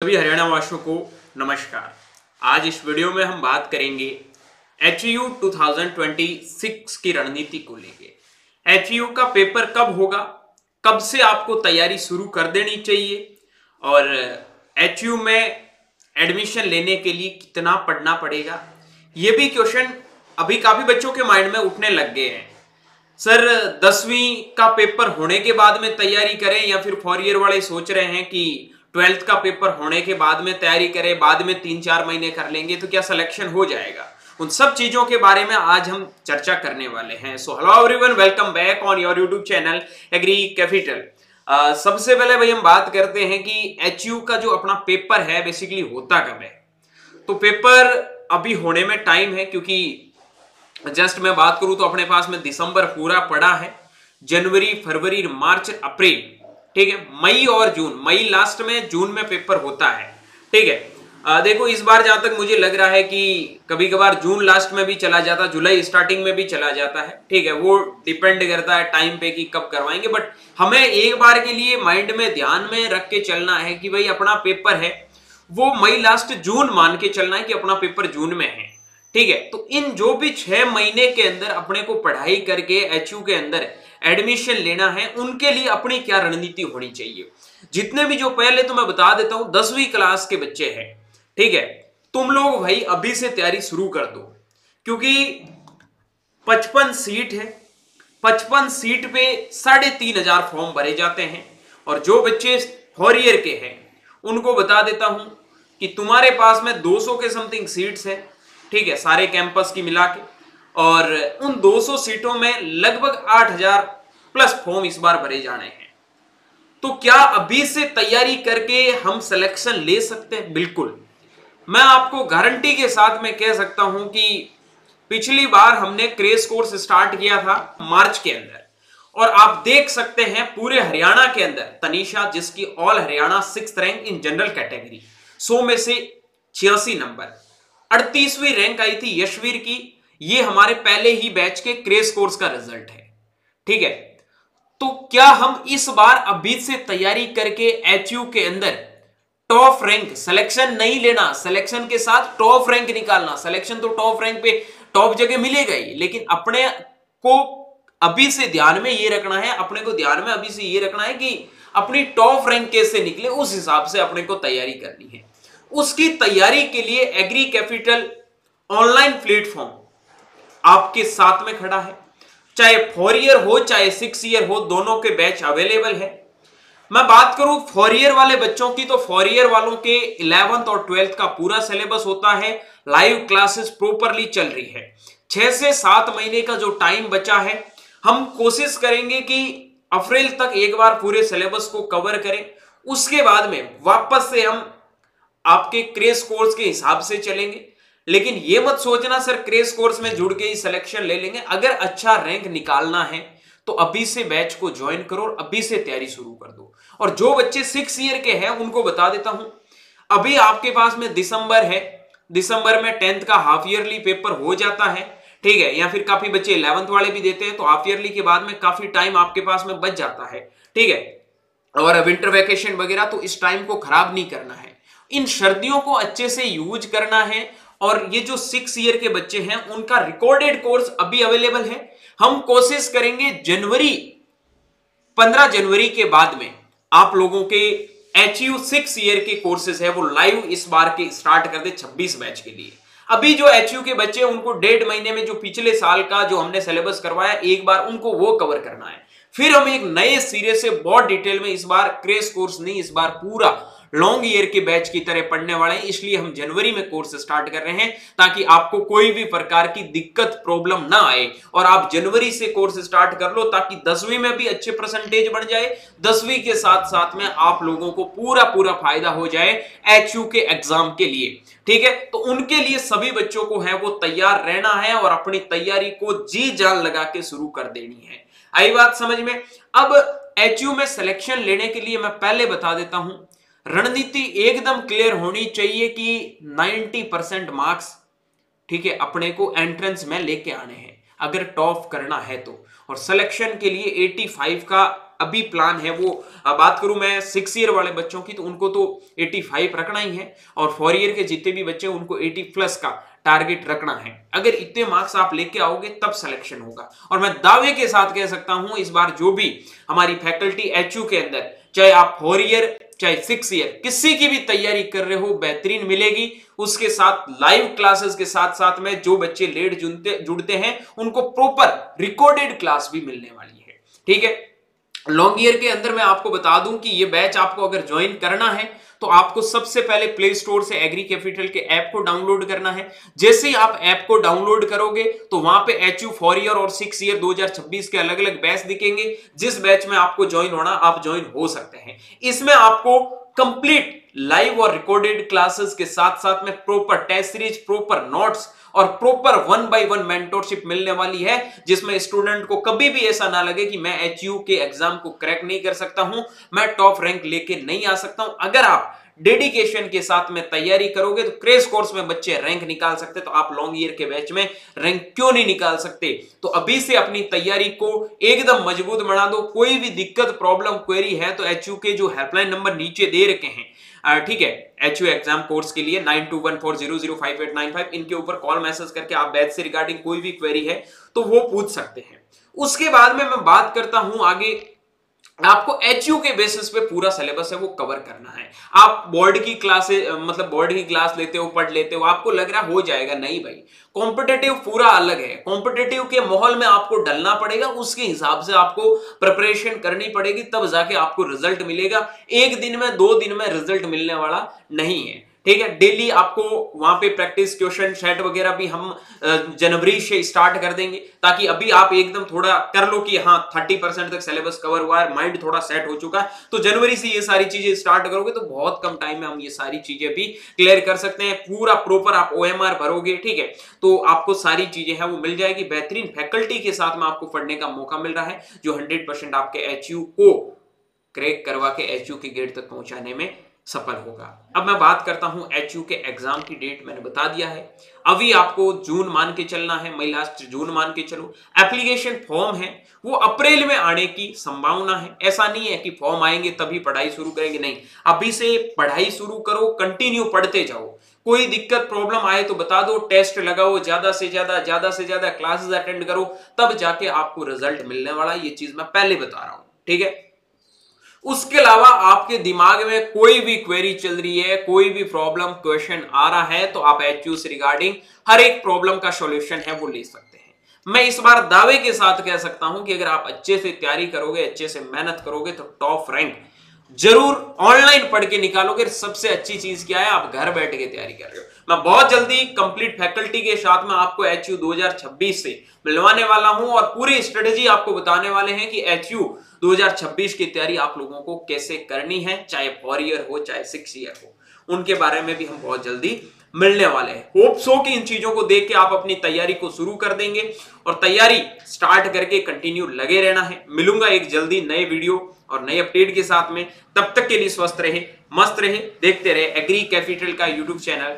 सभी हरियाणा वासियों को नमस्कार। आज इस वीडियो में हम बात करेंगे HU 2026 की रणनीति को लेके। HU का पेपर कब होगा, कब से आपको तैयारी शुरू कर देनी चाहिए और HU में एडमिशन लेने के लिए कितना पढ़ना पड़ेगा, ये भी क्वेश्चन अभी काफी बच्चों के माइंड में उठने लग गए हैं। सर 10वीं का पेपर होने के बाद में तैयारी करें या फिर 4 ईयर वाले सोच रहे हैं कि 12th का पेपर होने के बाद में तैयारी करें, बाद में 3-4 महीने कर लेंगे तो क्या सिलेक्शन हो जाएगा। उन सब चीजों के बारे में आज हम चर्चा करने वाले हैं। So hello everyone, welcome back on your YouTube channel agri capital. सबसे पहले भाई हम बात करते हैं कि HU का जो अपना पेपर है बेसिकली होता कब है। तो पेपर अभी होने में टाइम है, क्योंकि जस्ट मैं बात करूं तो अपने पास में दिसंबर पूरा पड़ा है, जनवरी, फरवरी, मार्च, अप्रैल, ठीक है, मई और जून, मई लास्ट में, जून में पेपर होता है, ठीक है। देखो इस बार जहां तक मुझे लग रहा है कि कभी कभार जून लास्ट में भी चला जाता, जुलाई स्टार्टिंग में भी चला जाता है, ठीक है, वो डिपेंड करता है टाइम पे कि कब करवाएंगे। बट हमें एक बार के लिए माइंड में ध्यान में रख के चलना है कि भाई अपना पेपर है वो मई लास्ट, जून मान के चलना है कि अपना पेपर जून में है, ठीक है। तो इन जो भी 6 महीने के अंदर अपने को पढ़ाई करके HU के अंदर एडमिशन लेना है, उनके लिए अपनी क्या रणनीति होनी चाहिए। जितने भी, जो पहले तो मैं बता देता हूं 10वीं क्लास के बच्चे हैं, ठीक है, तुम लोग भाई अभी से तैयारी शुरू कर दो, क्योंकि 55 सीट है, 55 सीट पे 3,500 फॉर्म भरे जाते हैं। और जो बच्चे 4 ईयर के हैं उनको बता देता हूं कि तुम्हारे पास में 200 के समथिंग सीट्स है, ठीक है, सारे कैंपस की मिला के, और उन 200 सीटों में लगभग 8,000 प्लस फॉर्म इस बार भरे जाने हैं। तो क्या अभी से तैयारी करके हम सिलेक्शन ले सकते हैं? बिल्कुल, मैं आपको गारंटी के साथ में कह सकता हूं कि पिछली बार हमने क्रैश कोर्स स्टार्ट किया था मार्च के अंदर, और आप देख सकते हैं पूरे हरियाणा के अंदर तनीषा, जिसकी all Haryana 6th rank in general category, 100 में से 86 नंबर, 38वीं रैंक आई थी यशवीर की। ये हमारे पहले ही बैच के क्रैश कोर्स का रिजल्ट है, ठीक है। तो क्या हम इस बार अभी से तैयारी करके HU के अंदर टॉप रैंक, सिलेक्शन नहीं लेना, सिलेक्शन के साथ टॉप रैंक निकालना, सिलेक्शन तो टॉप रैंक पे टॉप जगह मिलेगा ही, लेकिन अपने को अभी से ध्यान में ये रखना है, अपने को ध्यान में अभी से ये रखना है कि अपनी टॉप रैंक कैसे निकले, उस हिसाब से अपने को तैयारी करनी है। उसकी तैयारी के लिए एग्री कैपिटल ऑनलाइन प्लेटफॉर्म आपके साथ में खड़ा है। चाहे 4 ईयर हो चाहे 6 ईयर हो, दोनों के बैच अवेलेबल है। मैं बात करूं 4 ईयर वाले बच्चों की, तो 4 ईयर वालों के 11th और 12th का पूरा सिलेबस होता है, लाइव क्लासेस प्रॉपरली चल रही है। 6 से 7 महीने का जो टाइम बचा है, हम कोशिश करेंगे कि अप्रैल तक एक बार पूरे सिलेबस को कवर करें। उसके बाद में वापस से हम आपके क्रैश कोर्स के हिसाब से चलेंगे। लेकिन ये मत सोचना सर क्रैश कोर्स में जुड़ के ही सिलेक्शन ले लेंगे। अगर अच्छा रैंक निकालना है तो अभी से बैच को ज्वाइन करो और अभी से तैयारी शुरू कर दो। और जो बच्चे 6 ईयर के हैं उनको बता देता हूं, अभी आपके पास में दिसंबर है, दिसंबर में 10th का हाफ ईयरली पेपर हो जाता है, ठीक है, या फिर काफी बच्चे 11th वाले भी देते हैं, तो हाफ ईयरली के बाद में काफी टाइम आपके पास में बच जाता है, ठीक है। और विंटर वैकेशन वगैरह, तो इस टाइम को खराब नहीं करना है, इन सर्दियों को अच्छे से यूज करना है। और ये जो 6 ईयर के बच्चे हैं उनका रिकॉर्डेड कोर्स अभी अवेलेबल है। हम कोशिश करेंगे जनवरी, 15 जनवरी के बाद में आप लोगों के HU 6 ईयर के कोर्सेज है वो लाइव इस बार के स्टार्ट कर दे 26 बैच के लिए। अभी जो HU के बच्चे हैं उनको 1.5 महीने में जो पिछले साल का जो हमने सिलेबस करवाया, एक बार उनको वो कवर करना है। फिर हम एक नए सिरे से बहुत डिटेल में, इस बार क्रैश कोर्स नहीं, इस बार पूरा लॉन्ग ईयर के बैच की तरह पढ़ने वाले हैं। इसलिए हम जनवरी में कोर्स स्टार्ट कर रहे हैं ताकि आपको कोई भी प्रकार की दिक्कत, प्रॉब्लम ना आए, और आप जनवरी से कोर्स स्टार्ट कर लो ताकि 10वीं में भी अच्छे परसेंटेज बन जाए, 10वीं के साथ साथ में आप लोगों को पूरा फायदा हो जाए HU के एग्जाम के लिए, ठीक है। तो उनके लिए सभी बच्चों को है वो तैयार रहना है और अपनी तैयारी को जी जान लगा के शुरू कर देनी है। आई बात समझ में? अब HU में सिलेक्शन लेने के लिए मैं पहले बता देता हूं, रणनीति एकदम क्लियर होनी चाहिए कि 90% मार्क्स, ठीक है, अपने को एंट्रेंस में लेके आने हैं अगर टॉप करना है तो। और सिलेक्शन के लिए 85 का अभी प्लान है वो, बात करूं मैं 6 ईयर वाले बच्चों की तो उनको तो 85 रखना ही है, और 4 ईयर के जितने भी बच्चे उनको 80 प्लस का टारगेट रखना है। अगर इतने मार्क्स आप लेके आओगे तब सिलेक्शन होगा। और मैं दावे के साथ कह सकता हूं इस बार जो भी हमारी फैकल्टी एचयू के अंदर, चाहे आप 4 ईयर चाहे 6 ईयर किसी की भी तैयारी कर रहे हो, बेहतरीन मिलेगी। उसके साथ लाइव क्लासेस के साथ साथ में जो बच्चे लेट जुड़ते हैं उनको प्रॉपर रिकॉर्डेड क्लास भी मिलने वाली है। ठीक है, लॉन्ग ईयर के अंदर मैं आपको बता दूं कि ये बैच आपको अगर ज्वाइन करना है तो आपको सबसे पहले प्ले स्टोर से एग्री कैपिटल के ऐप को डाउनलोड करना है। जैसे ही आप ऐप को डाउनलोड करोगे तो वहां पे एचयू 4 ईयर और 6 ईयर 2026 के अलग अलग बैच दिखेंगे। जिस बैच में आपको ज्वाइन होना आप ज्वाइन हो सकते हैं। इसमें आपको कंप्लीट लाइव और रिकॉर्डेड क्लासेस के साथ साथ में proper test series, proper notes और प्रॉपर 1 by 1 मेंटोरशिप मिलने वाली है, जिसमें स्टूडेंट को कभी भी ऐसा ना लगे कि मैं एचयू के एग्जाम को क्रैक नहीं कर सकता हूं, मैं टॉप रैंक लेके नहीं आ सकता हूं। अगर आप डेडिकेशन के साथ में तैयारी करोगे तो क्रैश कोर्स में बच्चे रैंक निकाल सकते, तो आप लॉन्ग ईयर के बैच में रैंक क्यों नहीं निकाल सकते। तो अभी से अपनी तैयारी को एकदम मजबूत बना दो। कोई भी दिक्कत, प्रॉब्लम, क्वेरी है तो एचयू के जो हेल्पलाइन नंबर नीचे दे रखे हैं, ठीक है, एचयू एग्जाम कोर्स के लिए 9214005895, इनके ऊपर कॉल मैसेज करके आप बैच से रिगार्डिंग कोई भी क्वेरी है तो वो पूछ सकते हैं। उसके बाद में मैं बात करता हूं आगे, आपको एचयू के बेसिस पे पूरा सिलेबस है वो कवर करना है। आप बोर्ड की क्लासेस, मतलब बोर्ड की क्लास लेते हो, पढ़ लेते हो, आपको लग रहा हो जाएगा, नहीं भाई, कॉम्पिटिटिव पूरा अलग है। कॉम्पिटिटिव के माहौल में आपको डलना पड़ेगा, उसके हिसाब से आपको प्रिपरेशन करनी पड़ेगी, तब जाके आपको रिजल्ट मिलेगा। एक दिन में 2 दिन में रिजल्ट मिलने वाला नहीं है। ठीक है, डेली आपको वहां पे प्रैक्टिस क्वेश्चन सेट वगैरह भी हम जनवरी से स्टार्ट कर देंगे, ताकि अभी आप एकदम थोड़ा कर लो कि हाँ 30% तक सिलेबस कवर हुआ है, माइंड थोड़ा सेट हो चुका है, तो जनवरी से ये सारी चीजें स्टार्ट करोगे तो बहुत कम टाइम में हम ये सारी चीजें भी क्लियर कर सकते हैं। पूरा प्रॉपर आप OMR भरोगे, ठीक है, तो आपको सारी चीजें हैं वो मिल जाएगी। बेहतरीन फैकल्टी के साथ में आपको पढ़ने का मौका मिल रहा है, जो 100% आपके एचयू को क्रैक करवा के एचयू के गेट तक पहुंचाने में सफल होगा। अब मैं बात करता हूं एचयू के एग्जाम की डेट मैंने बता दिया है। अभी आपको जून मान के चलना है, मई लास्ट जून मान के चलो। एप्लीकेशन फॉर्म है वो अप्रैल में आने की संभावना है। ऐसा नहीं है कि फॉर्म आएंगे तभी पढ़ाई शुरू करेंगे, नहीं, अभी से पढ़ाई शुरू करो, कंटिन्यू पढ़ते जाओ। कोई दिक्कत प्रॉब्लम आए तो बता दो, टेस्ट लगाओ, ज्यादा से ज्यादा क्लासेस अटेंड करो, तब जाके आपको रिजल्ट मिलने वाला है। ये चीज मैं पहले बता रहा हूं, ठीक है। उसके अलावा आपके दिमाग में कोई भी क्वेरी चल रही है, कोई भी प्रॉब्लम क्वेश्चन आ रहा है, तो आप एचयू से रिगार्डिंग हर एक प्रॉब्लम का सॉल्यूशन है वो ले सकते हैं। मैं इस बार दावे के साथ कह सकता हूं कि अगर आप अच्छे से तैयारी करोगे, अच्छे से मेहनत करोगे, तो टॉप रैंक जरूर ऑनलाइन पढ़ के निकालोगे। सबसे अच्छी चीज क्या है, आप घर बैठ के तैयारी कर रहे हो। मैं बहुत जल्दी कंप्लीट फैकल्टी के साथ में आपको एचयू 2026 से मिलवाने वाला हूं और पूरी स्ट्रेटेजी आपको बताने वाले हैं कि एचयू 2026 की तैयारी आप लोगों को कैसे करनी है, चाहे 4 ईयर हो चाहे 6 ईयर हो, उनके बारे में भी हम बहुत जल्दी मिलने वाले हैं। होप सो कि इन चीजों को देख के आप अपनी तैयारी को शुरू कर देंगे और तैयारी स्टार्ट करके कंटिन्यू लगे रहना है। मिलूंगा एक जल्दी नए वीडियो और नए अपडेट के साथ में, तब तक के लिए स्वस्थ रहे, मस्त रहे, देखते रहे एग्री कैपिटल का यूट्यूब चैनल।